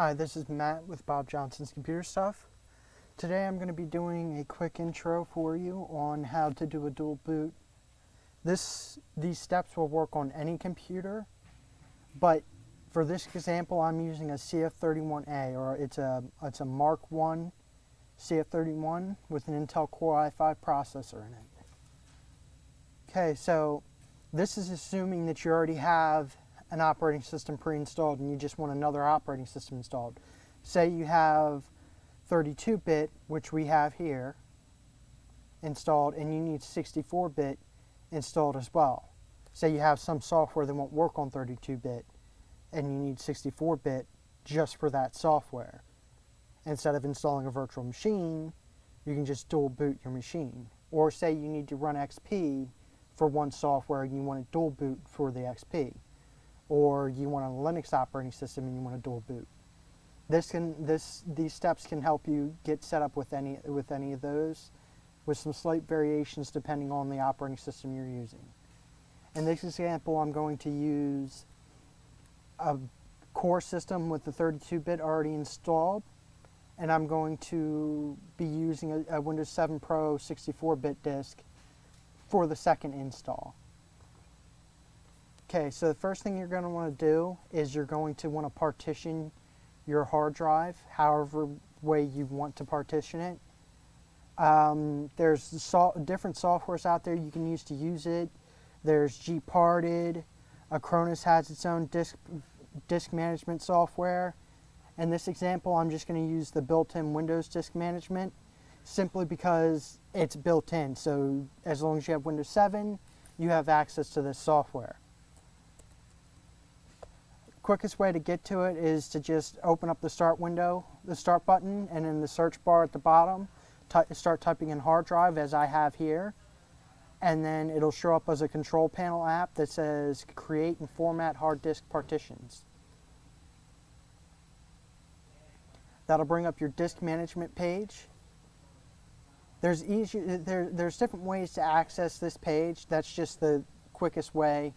Hi, this is Matt with Bob Johnson's Computer Stuff. Today I'm going to be doing a quick intro for you on how to do a dual boot. These steps will work on any computer, but for this example I'm using a CF31A, or it's a Mark I CF31 with an Intel Core i5 processor in it. Okay, so this is assuming that you already have an operating system pre-installed and you just want another operating system installed. Say you have 32-bit, which we have here, installed, and you need 64-bit installed as well. Say you have some software that won't work on 32-bit and you need 64-bit just for that software. Instead of installing a virtual machine, you can just dual boot your machine. Or say you need to run XP for one software and you want to dual boot for the XP. Or you want a Linux operating system and you want to dual boot. These steps can help you get set up with any of those, with some slight variations depending on the operating system you're using. In this example, I'm going to use a core system with the 32-bit already installed, and I'm going to be using a Windows 7 Pro 64-bit disk for the second install. Okay, so the first thing you're going to want to do is you're going to want to partition your hard drive however way you want to partition it. There's different softwares out there you can use it. There's Gparted. Acronis has its own disk management software. In this example, I'm just going to use the built-in Windows disk management simply because it's built in. So as long as you have Windows 7, you have access to this software. Quickest way to get to it is to just open up the start window, the start button, and in the search bar at the bottom, start typing in hard drive as I have here, and then it'll show up as a control panel app that says create and format hard disk partitions. That'll bring up your disk management page. There's different ways to access this page. That's just the quickest way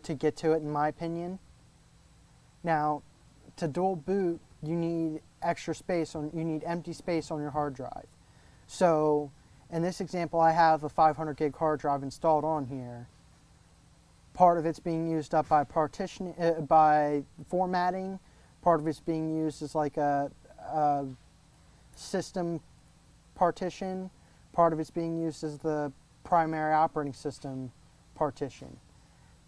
to get to it, in my opinion. Now, to dual boot, you need you need empty space on your hard drive. So, in this example, I have a 500 gig hard drive installed on here. Part of it's being used up by by formatting. Part of it's being used as like a system partition. Part of it's being used as the primary operating system partition.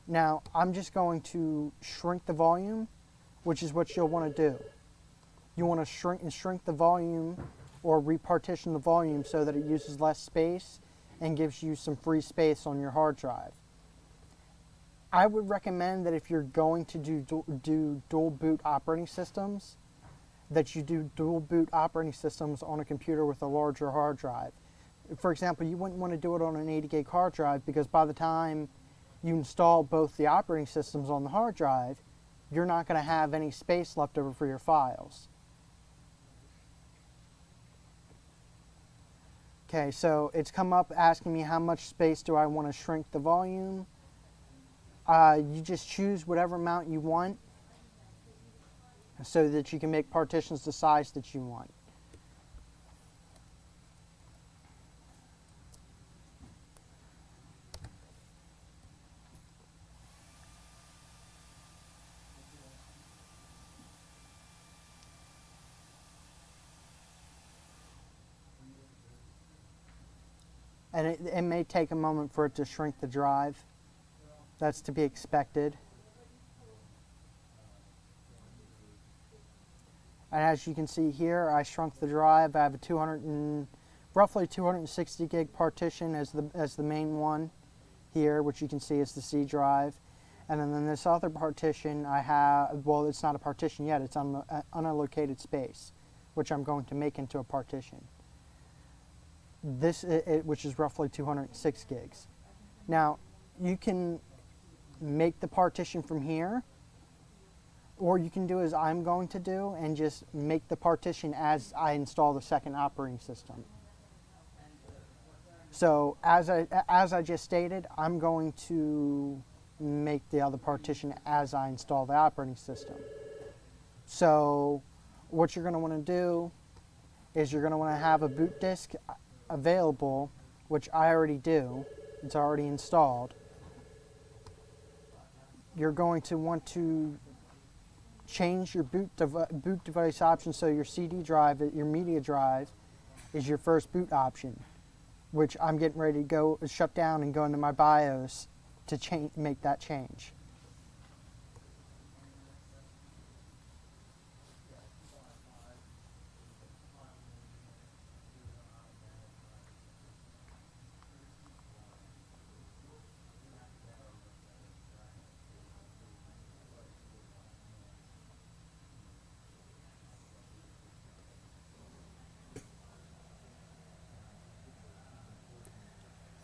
Now, I'm just going to shrink the volume, which is what you'll want to do. You want to shrink the volume or repartition the volume so that it uses less space and gives you some free space on your hard drive. I would recommend that if you're going to do dual boot operating systems, that you do dual boot operating systems on a computer with a larger hard drive. For example, you wouldn't want to do it on an 80 gig hard drive because by the time you install both the operating systems on the hard drive, you're not going to have any space left over for your files. Okay, so it's come up asking me how much space do I want to shrink the volume. You just choose whatever amount you want so that you can make partitions the size that you want. And it may take a moment for it to shrink the drive. That's to be expected. And as you can see here, I shrunk the drive. I have a roughly 260 gig partition as the main one here, which you can see is the C drive. And then this other partition I have, well, it's not a partition yet, it's unallocated space, which I'm going to make into a partition. Which is roughly 206 gigs. Now, you can make the partition from here, or you can do as I'm going to do and just make the partition as I install the second operating system. So as I just stated, I'm going to make the other partition as I install the operating system. So what you're going to want to do is you're going to want to have a boot disk available, which I already do. It's already installed. You're going to want to change your boot device option so your CD drive, your media drive, is your first boot option, which I'm getting ready to go shut down and go into my BIOS to make that change.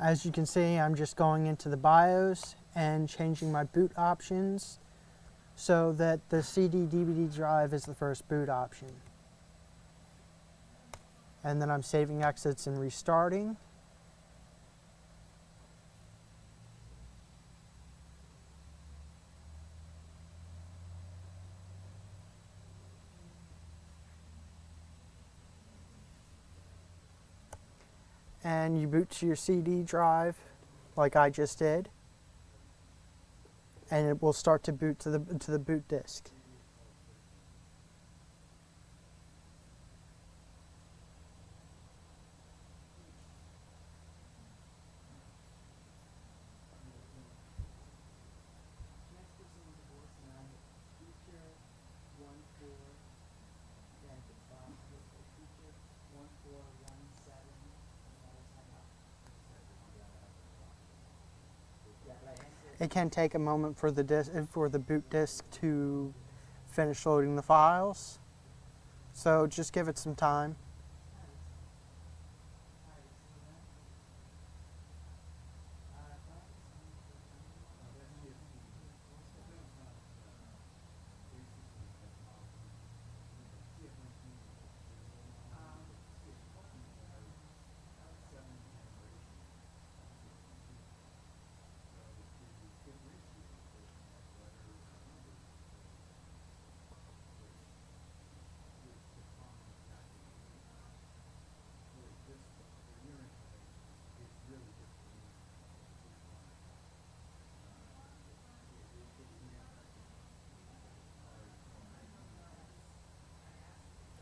As you can see, I'm just going into the BIOS and changing my boot options so that the CD/DVD drive is the first boot option. And then I'm saving exits and restarting. And you boot to your CD drive like I just did, and it will start to boot to the boot disk. It can take a moment for the boot disk to finish loading the files, so just give it some time.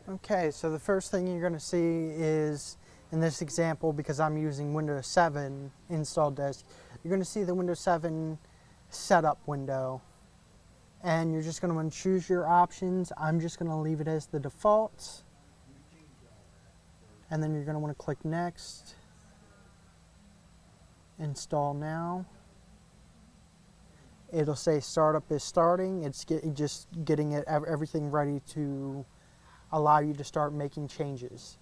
Okay, so the first thing you're going to see is, in this example, because I'm using Windows 7 install disk, you're going to see the Windows 7 setup window. And you're just going to want to choose your options. I'm just going to leave it as the default. And then you're going to want to click Next. Install now. It'll say startup is starting. It's just getting everything ready to allow you to start making changes.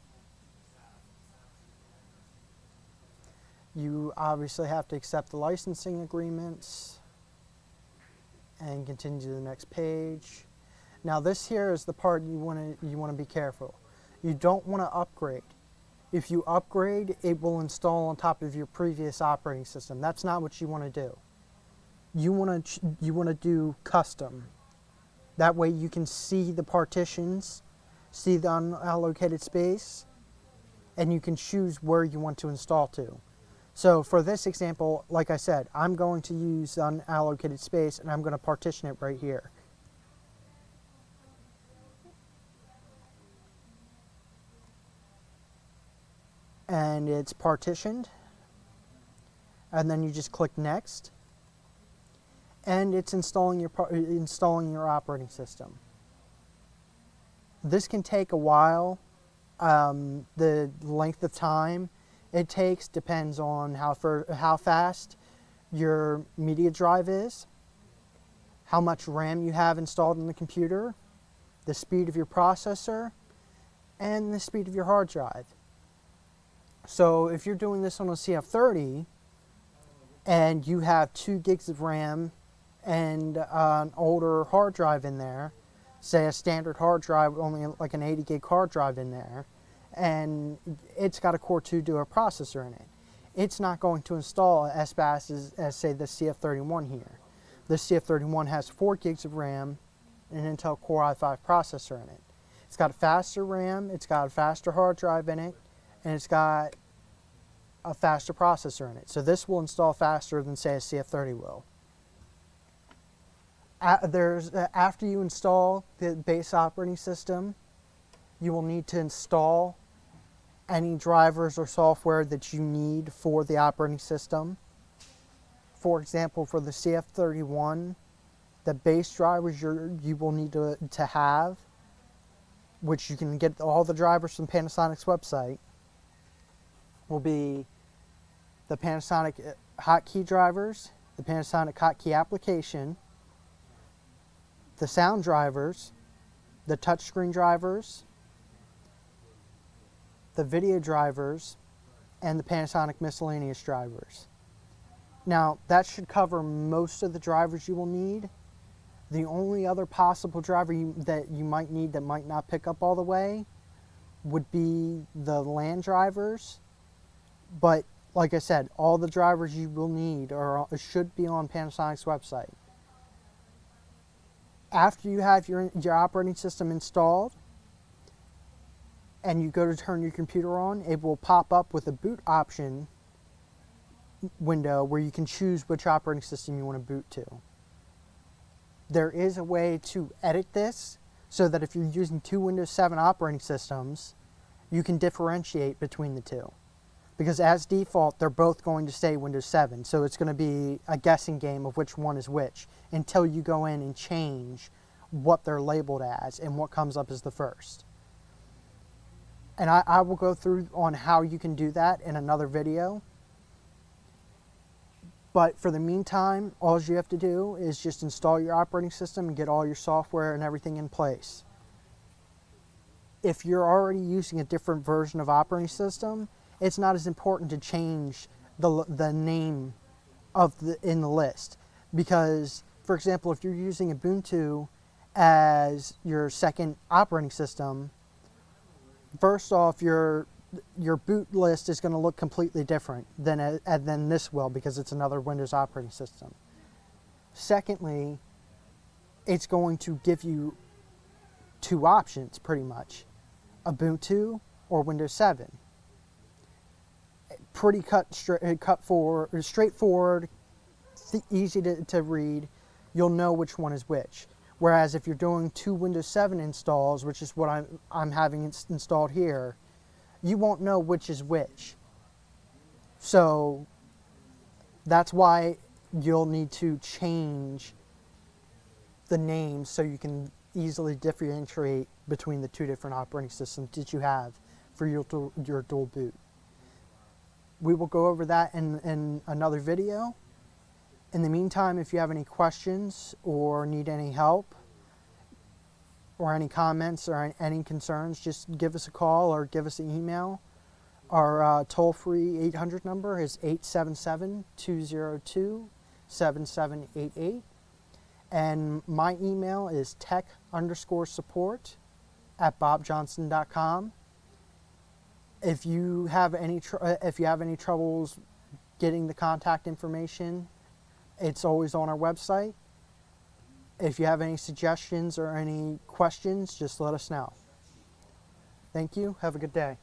You obviously have to accept the licensing agreements and continue to the next page. Now this here is the part you want to be careful. You don't want to upgrade. If you upgrade, it will install on top of your previous operating system. That's not what you want to do. You want to do custom. That way you can see the partitions, see the unallocated space, and you can choose where you want to install to. So for this example, like I said, I'm going to use unallocated space and I'm going to partition it right here. And it's partitioned. And then you just click Next. And it's installing your operating system. This can take a while. The length of time it takes depends on how fast your media drive is, how much RAM you have installed in the computer, the speed of your processor, and the speed of your hard drive. So if you're doing this on a CF30 and you have 2 gigs of RAM and an older hard drive in there, say a standard hard drive, only like an 80 gig hard drive in there, and it's got a Core 2 Duo processor in it, it's not going to install as fast as say the CF31 here. The CF31 has 4 gigs of RAM an Intel Core i5 processor in it. It's got a faster RAM, it's got a faster hard drive in it, and it's got a faster processor in it. So this will install faster than, say, a CF30 will. After you install the base operating system, you will need to install any drivers or software that you need for the operating system. For example, for the CF31, the base drivers you will need to have, which you can get all the drivers from Panasonic's website, will be the Panasonic hotkey drivers, the Panasonic hotkey application, the sound drivers, the touchscreen drivers, the video drivers, and the Panasonic miscellaneous drivers. Now, that should cover most of the drivers you will need. The only other possible driver that you might need that might not pick up all the way would be the LAN drivers. But like I said, all the drivers you will need should be on Panasonic's website. After you have your operating system installed and you go to turn your computer on, it will pop up with a boot option window where you can choose which operating system you want to boot to. There is a way to edit this so that if you're using two Windows 7 operating systems, you can differentiate between the two. Because as default, they're both going to say Windows 7, so it's going to be a guessing game of which one is which until you go in and change what they're labeled as and what comes up as the first. And I will go through on how you can do that in another video. But for the meantime, all you have to do is just install your operating system and get all your software and everything in place. If you're already using a different version of operating system, it's not as important to change the name in the list. Because, for example, if you're using Ubuntu as your second operating system, first off, your boot list is going to look completely different than this will, because it's another Windows operating system. Secondly, it's going to give you two options pretty much, Ubuntu or Windows 7. Pretty straightforward, easy to read. You'll know which one is which. Whereas if you're doing two Windows 7 installs, which is what I'm having installed here, you won't know which is which. So that's why you'll need to change the names so you can easily differentiate between the two different operating systems that you have for your dual boot. We will go over that in another video. In the meantime, if you have any questions or need any help or any comments or any concerns, just give us a call or give us an email. Our toll-free 800 number is 877-202-7788. And my email is tech_support@bobjohnson.com. If you have any troubles getting the contact information, it's always on our website. If you have any suggestions or any questions, just let us know. Thank you. Have a good day.